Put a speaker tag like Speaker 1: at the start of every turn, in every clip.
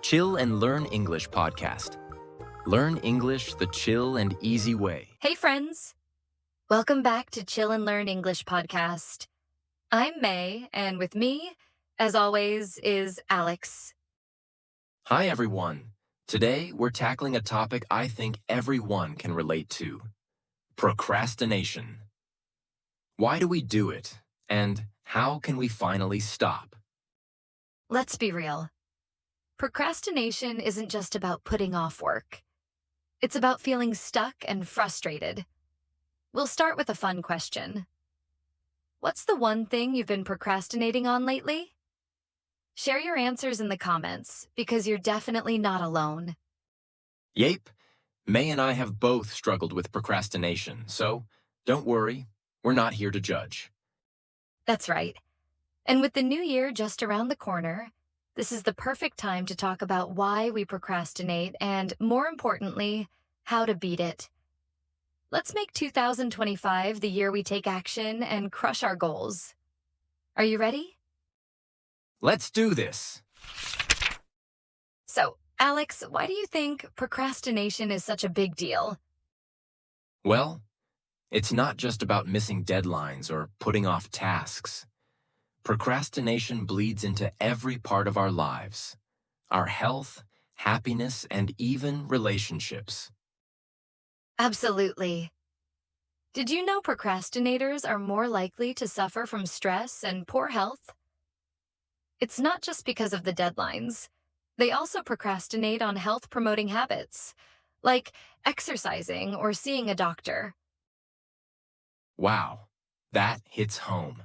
Speaker 1: Chill and Learn English podcast. Learn English the chill and easy way.
Speaker 2: Hey, friends. Welcome back to Chill and Learn English podcast. I'm May, and with me, as always, is Alex.
Speaker 1: Hi, everyone. Today, we're tackling a topic I think everyone can relate to: procrastination. Why do we do it, and how can we finally stop?
Speaker 2: Let's be real. Procrastination isn't just about putting off work. It's about feeling stuck and frustrated. We'll start with a fun question. What's the one thing you've been procrastinating on lately? Share your answers in the comments, because you're definitely not alone.
Speaker 1: Yape, May and I have both struggled with procrastination, so don't worry, we're not here to judge.
Speaker 2: That's right. And with the new year just around the corner, this is the perfect time to talk about why we procrastinate and, more importantly, how to beat it. Let's make 2025 the year we take action and crush our goals. Are you ready?
Speaker 1: Let's do this.
Speaker 2: So, Alex, why do you think procrastination is such a big deal?
Speaker 1: Well, it's not just about missing deadlines or putting off tasks. Procrastination bleeds into every part of our lives: our health, happiness, and even relationships.
Speaker 2: Absolutely. Did you know procrastinators are more likely to suffer from stress and poor health? It's not just because of the deadlines. They also procrastinate on health-promoting habits, like exercising or seeing a doctor.
Speaker 1: Wow, that hits home.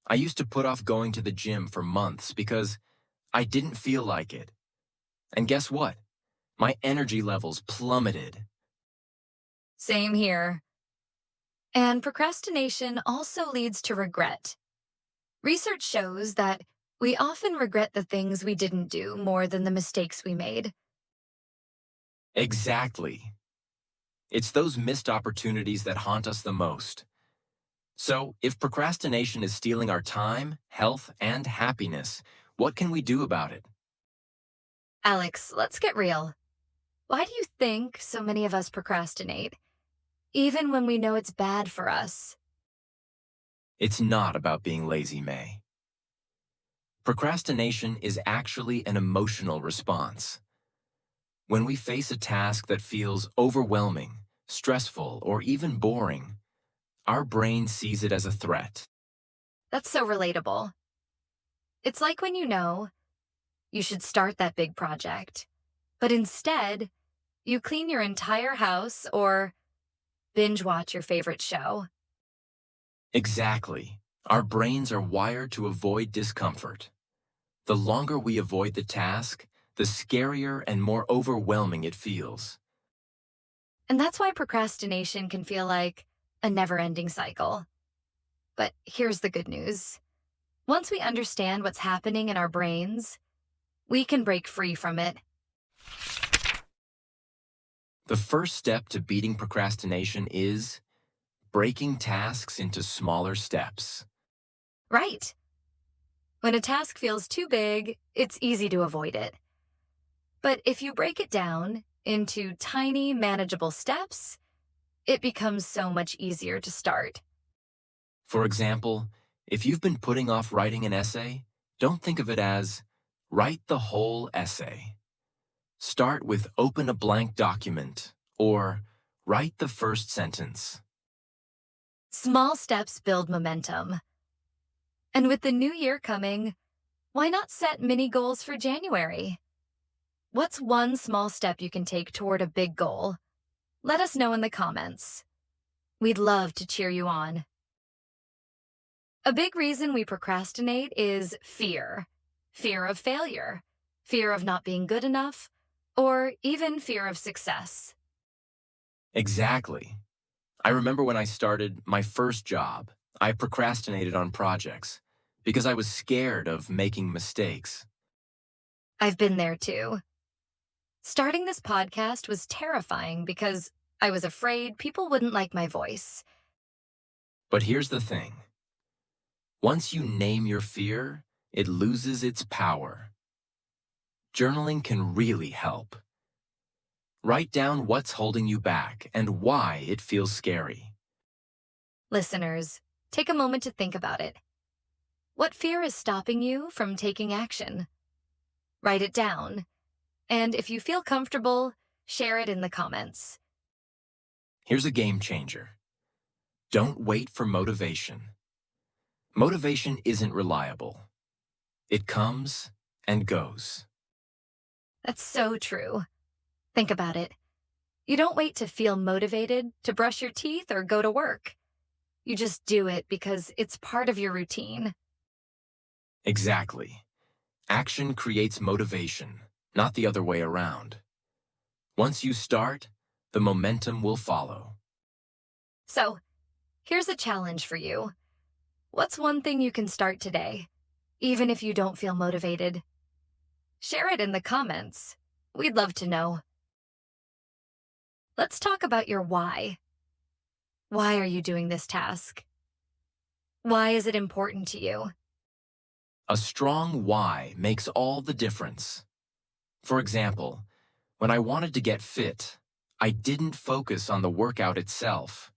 Speaker 1: I used to put off going to the gym for months because I didn't feel like it. And guess what? My energy levels plummeted.
Speaker 2: Same here. And procrastination also leads to regret. Research shows that we often regret the things we didn't do more than the mistakes we made.
Speaker 1: Exactly. It's those missed opportunities that haunt us the most. So, if procrastination is stealing our time, health, and happiness, what can we do about it?
Speaker 2: Alex, let's get real. Why do you think so many of us procrastinate, even when we know it's bad for us?
Speaker 1: It's not about being lazy, May. Procrastination is actually an emotional response. When we face a task that feels overwhelming, stressful, or even boring, our brain sees it as a threat.
Speaker 2: That's so relatable. It's like when you should start that big project, but instead, you clean your entire house or binge watch your favorite show.
Speaker 1: Exactly. Our brains are wired to avoid discomfort. The longer we avoid the task, the scarier and more overwhelming it feels.
Speaker 2: And that's why procrastination can feel like a never-ending cycle. But here's the good news. Once we understand what's happening in our brains, we can break free from it.
Speaker 1: The first step to beating procrastination is breaking tasks into smaller steps.
Speaker 2: Right. When a task feels too big, it's easy to avoid it. But if you break it down into tiny, manageable steps, it becomes so much easier to start.
Speaker 1: For example, if you've been putting off writing an essay, don't think of it as write the whole essay. Start with open a blank document or write the first sentence.
Speaker 2: Small steps build momentum. And with the new year coming, why not set mini goals for January? What's one small step you can take toward a big goal? Let us know in the comments. We'd love to cheer you on. A big reason we procrastinate is fear. Fear of failure, fear of not being good enough, or even fear of success.
Speaker 1: Exactly. I remember when I started my first job, I procrastinated on projects because I was scared of making mistakes.
Speaker 2: I've been there too. Starting this podcast was terrifying because I was afraid people wouldn't like my voice.
Speaker 1: But here's the thing. Once you name your fear, it loses its power. Journaling can really help. Write down what's holding you back and why it feels scary.
Speaker 2: Listeners, take a moment to think about it. What fear is stopping you from taking action? Write it down, and if you feel comfortable, share it in the comments.
Speaker 1: Here's a game changer. Don't wait for motivation. Motivation isn't reliable. It comes and goes.
Speaker 2: That's so true. Think about it. You don't wait to feel motivated to brush your teeth or go to work. You just do it because it's part of your routine.
Speaker 1: Exactly. Action creates motivation, not the other way around. Once you start, the momentum will follow.
Speaker 2: So, here's a challenge for you. What's one thing you can start today, even if you don't feel motivated? Share it in the comments. We'd love to know. Let's talk about your why. Why are you doing this task? Why is it important to you?
Speaker 1: A strong why makes all the difference. For example, when I wanted to get fit, I didn't focus on the workout itself.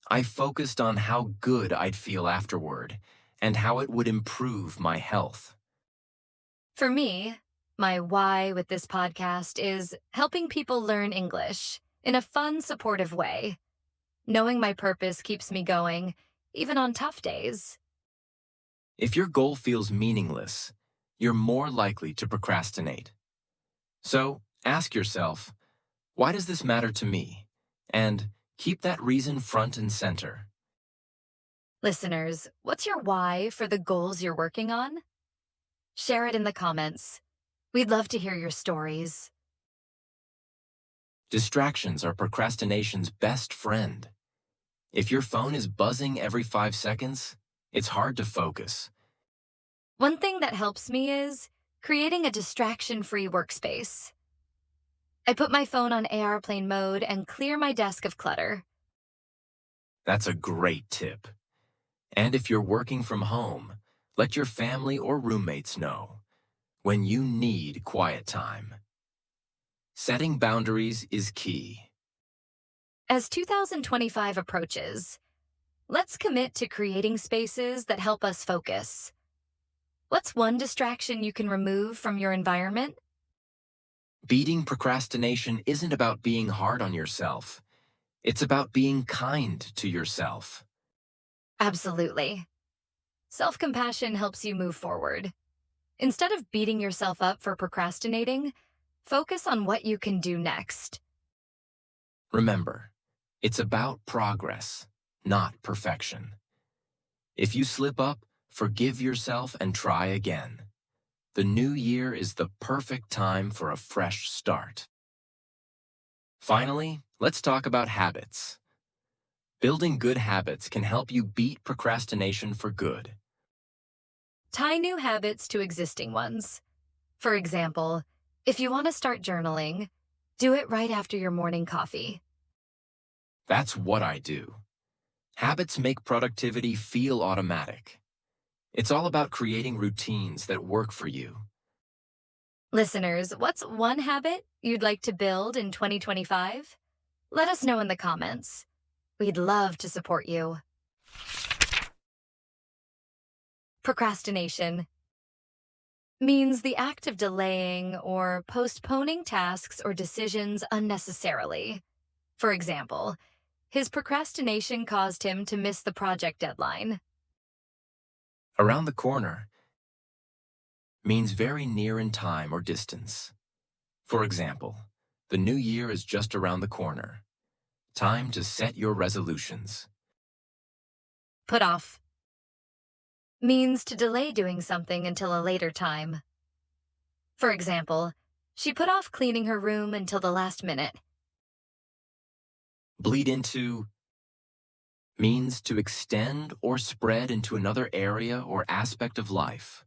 Speaker 1: I focused on how good I'd feel afterward and how it would improve my health.
Speaker 2: For me, my why with this podcast is helping people learn English in a fun, supportive way. Knowing my purpose keeps me going, even on tough days.
Speaker 1: If your goal feels meaningless, you're more likely to procrastinate. So ask yourself, why does this matter to me? And keep that reason front and center.
Speaker 2: Listeners, what's your why for the goals you're working on? Share it in the comments. We'd love to hear your stories.
Speaker 1: Distractions are procrastination's best friend. If your phone is buzzing every 5 seconds, it's hard to focus.
Speaker 2: One thing that helps me is creating a distraction-free workspace. I put my phone on airplane mode and clear my desk of clutter.
Speaker 1: That's a great tip. And if you're working from home, let your family or roommates know when you need quiet time. Setting boundaries is key.
Speaker 2: As 2025 approaches, let's commit to creating spaces that help us focus. What's one distraction you can remove from your environment?
Speaker 1: Beating procrastination isn't about being hard on yourself. It's about being kind to yourself.
Speaker 2: Absolutely. Self-compassion helps you move forward. Instead of beating yourself up for procrastinating, focus on what you can do next.
Speaker 1: Remember, it's about progress, not perfection. If you slip up, forgive yourself and try again. The new year is the perfect time for a fresh start. Finally, let's talk about habits. Building good habits can help you beat procrastination for good.
Speaker 2: Tie new habits to existing ones. For example, if you want to start journaling, do it right after your morning coffee.
Speaker 1: That's what I do. Habits make productivity feel automatic. It's all about creating routines that work for you.
Speaker 2: Listeners, what's one habit you'd like to build in 2025? Let us know in the comments. We'd love to support you. Procrastination means the act of delaying or postponing tasks or decisions unnecessarily. For example, his procrastination caused him to miss the project deadline.
Speaker 1: Around the corner means very near in time or distance. For example, the new year is just around the corner. Time to set your resolutions.
Speaker 2: Put off means to delay doing something until a later time. For example, she put off cleaning her room until the last minute.
Speaker 1: Bleed into means to extend or spread into another area or aspect of life.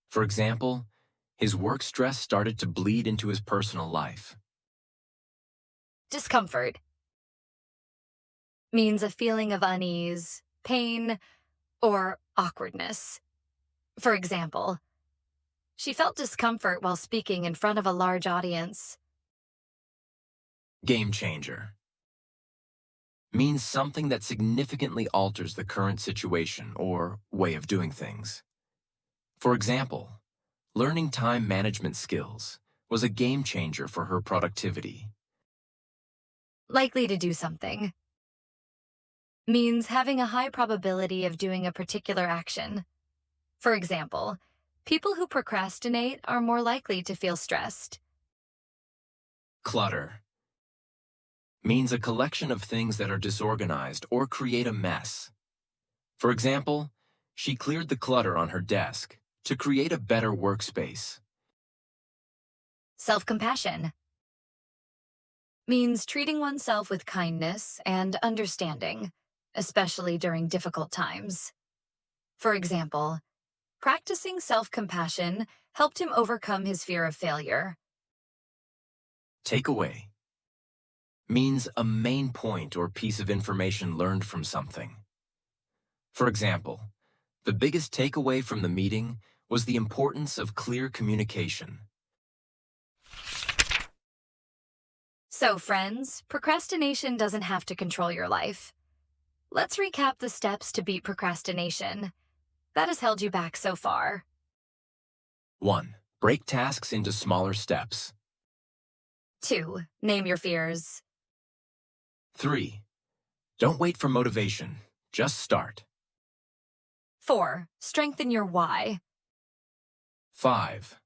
Speaker 1: For example, his work stress started to bleed into his personal life.
Speaker 2: Discomfort means a feeling of unease, pain, or awkwardness. For example, She felt discomfort while speaking in front of a large audience.
Speaker 1: Game changer means something that significantly alters the current situation or way of doing things. For example, learning time management skills was a game changer for her productivity.
Speaker 2: Likely to do something means having a high probability of doing a particular action. For example, people who procrastinate are more likely to feel stressed.
Speaker 1: Clutter means a collection of things that are disorganized or create a mess. For example, she cleared the clutter on her desk to create a better workspace.
Speaker 2: Self-compassion means treating oneself with kindness and understanding, especially during difficult times. For example, practicing self-compassion helped him overcome his fear of failure.
Speaker 1: Takeaway means a main point or piece of information learned from something. For example, the biggest takeaway from the meeting was the importance of clear communication.
Speaker 2: So, friends, procrastination doesn't have to control your life. Let's recap the steps to beat procrastination that has held you back so far.
Speaker 1: 1. Break tasks into smaller steps.
Speaker 2: 2. Name your fears.
Speaker 1: 3. Don't wait for motivation. Just start.
Speaker 2: 4. Strengthen your why.
Speaker 1: 5.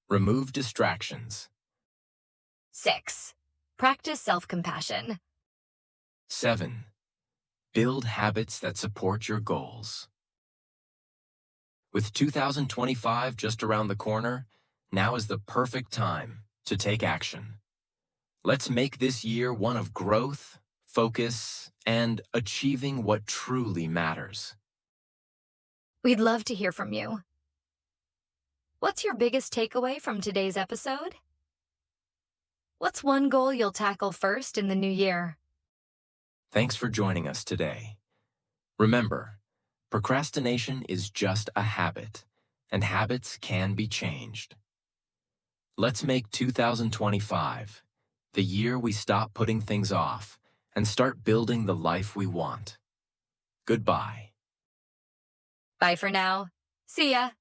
Speaker 1: Remove distractions.
Speaker 2: 6. Practice self-compassion.
Speaker 1: 7. Build habits that support your goals. With 2025 just around the corner, now is the perfect time to take action. Let's make this year one of growth, focus, and achieving what truly matters.
Speaker 2: We'd love to hear from you. What's your biggest takeaway from today's episode? What's one goal you'll tackle first in the new year?
Speaker 1: Thanks for joining us today. Remember, procrastination is just a habit, and habits can be changed. Let's make 2025 the year we stop putting things off and start building the life we want. Goodbye.
Speaker 2: Bye for now. See ya.